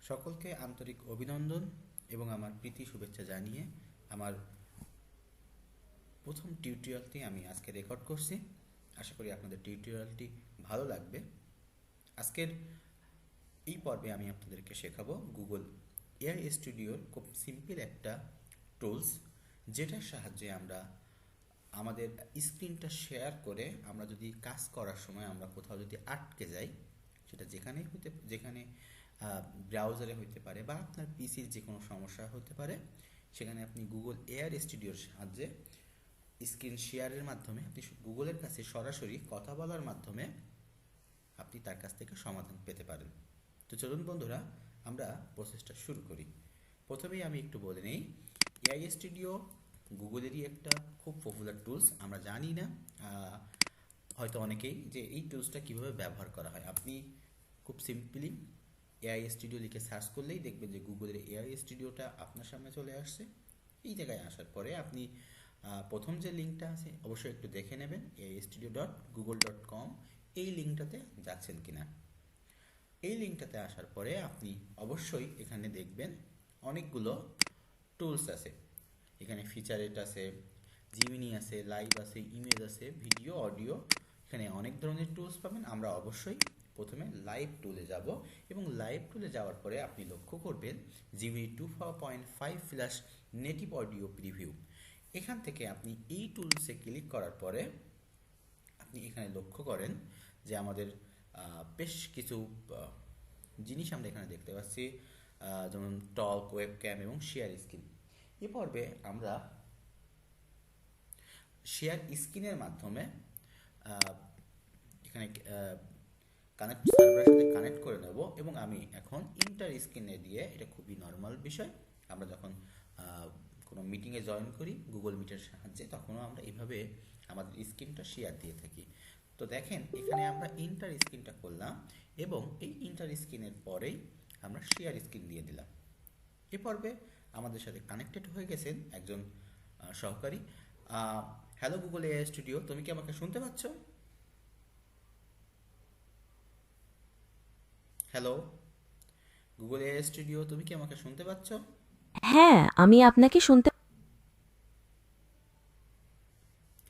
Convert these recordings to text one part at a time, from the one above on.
সকলকে আন্তরিক অভিনন্দন এবং আমার প্রীতি শুভেচ্ছা জানিয়ে আমার প্রথম টিউটোরিয়ালটি আমি আজকে রেকর্ড করছি। আশা করি আপনাদের টিউটোরিয়ালটি ভালো লাগবে। আজকের এই পর্বে আমি আপনাদেরকে শেখাবো গুগল এআই স্টুডিওর খুব সিম্পল একটা টুলস, যেটার সাহায্যে আমরা আমাদের স্ক্রিনটা শেয়ার করে আমরা যদি কাজ করার সময় আমরা কোথাও যদি আটকে যাই, সেটা যেখানে ব্রাউজারে হতে পারে বা আপনার পিসির যে কোনো সমস্যা হতে পারে, সেখানে আপনি গুগল এআই স্টুডিওর সাহায্যে স্ক্রিন শেয়ারের মাধ্যমে আপনি গুগলের কাছে সরাসরি কথা বলার মাধ্যমে আপনি তার কাছ থেকে সমাধান পেতে পারেন। তো চলুন বন্ধুরা, আমরা প্রসেসটা শুরু করি। প্রথমেই আমি একটু বলে নিই, এআই স্টুডিও গুগলেরই একটা খুব পপুলার টুলস। আমরা জানি না হয়তো অনেকেই যে এই টুলসটা কীভাবে ব্যবহার করা হয়। আপনি খুব সিম্পলি এআই স্টুডিও লিখে সার্চ করলেই দেখবেন যে গুগলের এআই স্টুডিওটা আপনার সামনে চলে আসছে। এই জায়গায় আসার পরে আপনি প্রথম যে লিঙ্কটা আছে অবশ্যই একটু দেখে নেবেন, aistudio.google.com। এই লিঙ্কটাতে যাচ্ছেন কিনা। এই লিঙ্কটাতে আসার পরে আপনি অবশ্যই এখানে দেখবেন অনেকগুলো টুলস আছে। এখানে ফিচারেট আছে, জিমিনি আছে, লাইভ আছে, ইমেজ আছে, ভিডিও, অডিও, এখানে অনেক ধরনের টুলস পাবেন। আমরা অবশ্যই প্রথমে লাইভ টুলে যাব এবং লাইভ টুলে যাওয়ার পরে আপনি লক্ষ্য করবেন Gemini 2.5 flash native audio preview. এখান থেকে আপনি এই টুলসে ক্লিক করার পরে আপনি এখানে লক্ষ্য করেন যে আমাদের বেশ কিছু জিনিস আমরা এখানে দেখতে পাচ্ছি, যেমন টক, ওয়েবক্যাম এবং শেয়ার স্ক্রিন। এ পর্বে আমরা শেয়ার স্ক্রিনের মাধ্যমে এখানে সার্ভারের সাথে কানেক্ট করে নেব এবং আমি এখন ইন্টার স্ক্রিনে দিয়ে, এটা খুবই নর্মাল বিষয়, আমরা যখন কোনো মিটিংয়ে জয়েন করি গুগল মিটের সাহায্যে, তখনও আমরা এইভাবে আমাদের স্ক্রিনটা শেয়ার দিয়ে থাকি। তো দেখেন এখানে আমরা ইন্টার স্ক্রিনটা করলাম এবং এই ইন্টার স্ক্রিনের পরেই আমরা শেয়ার স্ক্রিন দিয়ে দিলাম। এ পর্বে আমাদের সাথে কানেক্টেড হয়ে গেছেন একজন সহকারী। হ্যালো গুগল এআই স্টুডিও, তুমি কি আমাকে শুনতে পাচ্ছ? হ্যালো গুগল এআই স্টুডিও, তুমি কি আমাকে শুনতে পাচ্ছ? হ্যাঁ, আমি আপনাকে শুনতে।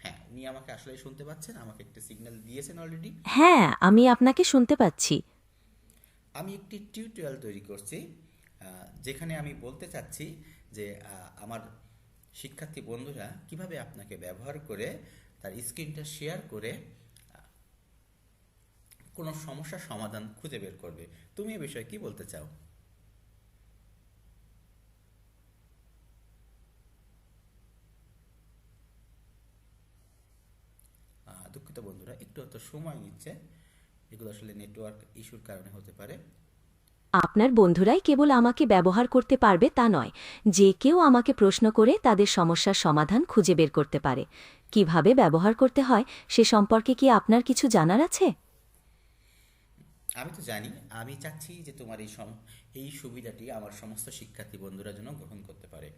হ্যাঁ, উনি আমাকে আসলেই শুনতে পাচ্ছেন, আমাকে একটা সিগন্যাল দিয়েছেন অলরেডি। হ্যাঁ, আমি আপনাকে শুনতে পাচ্ছি। আমি একটি টিউটোরিয়াল তৈরি করছি, যেখানে আমি বলতে চাচ্ছি যে আমার শিক্ষার্থী বন্ধুরা কিভাবে আপনাকে ব্যবহার করে তার স্ক্রিনটা শেয়ার করে কোনো সমস্যার সমাধান খুঁজে বের করবে। তুমি এ বিষয়ে কি বলতে চাও? দুঃখিত বন্ধুরা, একটু হয়তো সময় নিচ্ছে, এগুলো আসলে নেটওয়ার্ক ইস্যুর কারণে হতে পারে। আপনার বন্ধুরাই কেবল আমাকে ব্যবহার করতে পারবে তা নয়, যে কেউ আমাকে প্রশ্ন করে তাদের সমস্যার সমাধান খুঁজে বের করতে পারে। কিভাবে ব্যবহার করতে হয় সে সম্পর্কে কি আপনার কিছু জানার আছে? আমি তো জানি, আমি চাচ্ছি যে তোমার এই সুবিধাটি আমার সমস্ত শিক্ষার্থী বন্ধুরা যেন গ্রহণ করতে পারে।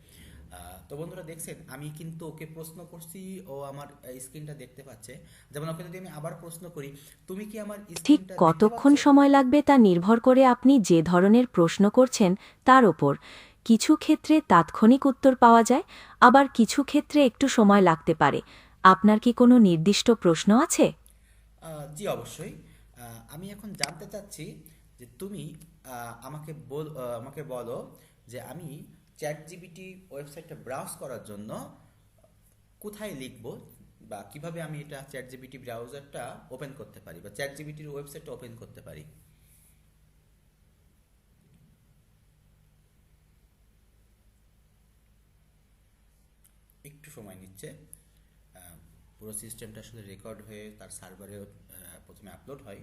তো বন্ধুরা দেখছেন, আমি কিন্তু ওকে প্রশ্ন করছি, ও আমার স্ক্রিনটা দেখতে পাচ্ছে। যেমন ওকে যদি আমি আবার প্রশ্ন করি, তুমি কি আমার ঠিক স্ক্রিনটা দেখতে কতক্ষণ পাচ্ছ? সময় লাগবে তা নির্ভর করে আপনি যে ধরনের প্রশ্ন করছেন তার ওপর। কিছু ক্ষেত্রে তাৎক্ষণিক উত্তর পাওয়া যায়, আবার কিছু ক্ষেত্রে একটু সময় লাগতে পারে। আপনার কি কোনো নির্দিষ্ট প্রশ্ন আছে? জি অবশ্যই। আমি এখন জানতে চাচ্ছি যে তুমি আমাকে বলো যে আমি চ্যাট জিপিটি ওয়েবসাইটটা ব্রাউজ করার জন্য কোথায় লিখব, বা কিভাবে আমি এটা চ্যাট জিপিটি ব্রাউজারটা ওপেন করতে পারি বা চ্যাট জিপিটির ওয়েবসাইটটা ওপেন করতে পারি। একটু সময় নিচ্ছে। পুরো সিস্টেমটা আসলে রেকর্ড হয়ে তার সার্ভারে প্রথমে আপলোড হয়,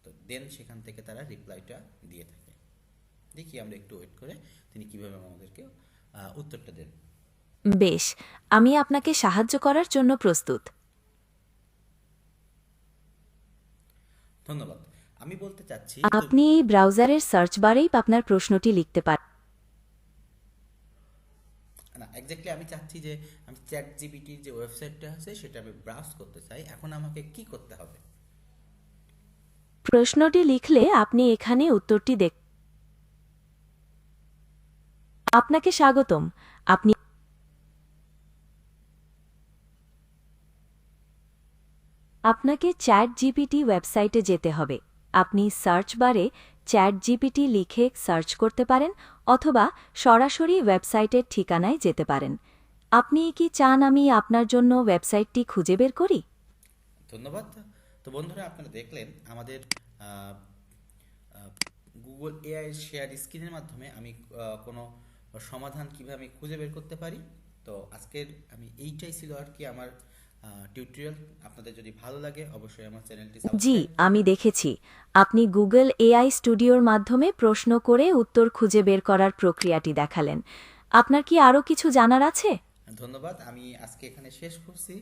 তো দেন সেখান থেকে তারা রিপ্লাইটা দিয়ে থাকে। দেখি আমরা একটু ওয়েট করে তিনি কীভাবে আমাদেরকে উত্তরটা দেন। বেশ, আমি আপনাকে সাহায্য করার জন্য প্রস্তুত। ধন্যবাদ। আমি বলতে চাচ্ছি আপনি এই ব্রাউজারের সার্চ বারেই আপনার প্রশ্নটি লিখতে পারেন। না, এক্স্যাক্টলি আমি চাচ্ছি যে আমি চ্যাট জিপিটির যে ওয়েবসাইটটা আছে সেটা আমি ব্রাউজ করতে চাই। এখন আমাকে কি করতে হবে? প্রশ্নটি লিখলে আপনি এখানে উত্তরটি আপনাকে স্বাগতম। আপনি আপনাকে চ্যাট জিপিটি ওয়েবসাইটে যেতে হবে। আপনি সার্চ বারে চ্যাট জিপিটি লিখে সার্চ করতে পারেন অথবা সরাসরি ওয়েবসাইটের ঠিকানায় যেতে পারেন। আপনি কি চান আমি আপনার জন্য ওয়েবসাইটটি খুঁজে বের করি? ধন্যবাদ। তো বন্ধুরা, আপনারা দেখলেন আমাদের গুগল এআই শেয়ার স্ক্রিনের মাধ্যমে আমি কোনো সমাধান কিভাবে আমি খুঁজে বের করতে পারি। তো আজকের আমি এইটাই ছিল আর কি আমার টিউটোরিয়াল। আপনাদের যদি ভালো লাগে অবশ্যই আমার চ্যানেলটি জি, সাবস্ক্রাইব। আমি দেখেছি। আপনি গুগল এআই স্টুডিওর মাধ্যমে প্রশ্ন করে উত্তর খুঁজে বের করার প্রক্রিয়াটি দেখালেন। আপনার কি আরও কিছু জানার আছে? ধন্যবাদ। আমি আজকে এখানে শেষ করছি।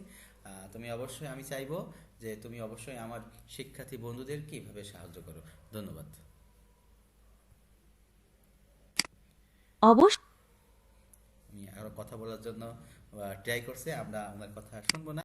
তুমি অবশ্যই, আমি চাইবো যে তুমি অবশ্যই আমার শিক্ষার্থী বন্ধুদেরকে এইভাবে সাহায্য করো। ধন্যবাদ। অবশ্যই। আমি আরো কথা বলার জন্য ট্রাই করছে, আমরা ওনার কথা শুনবো না।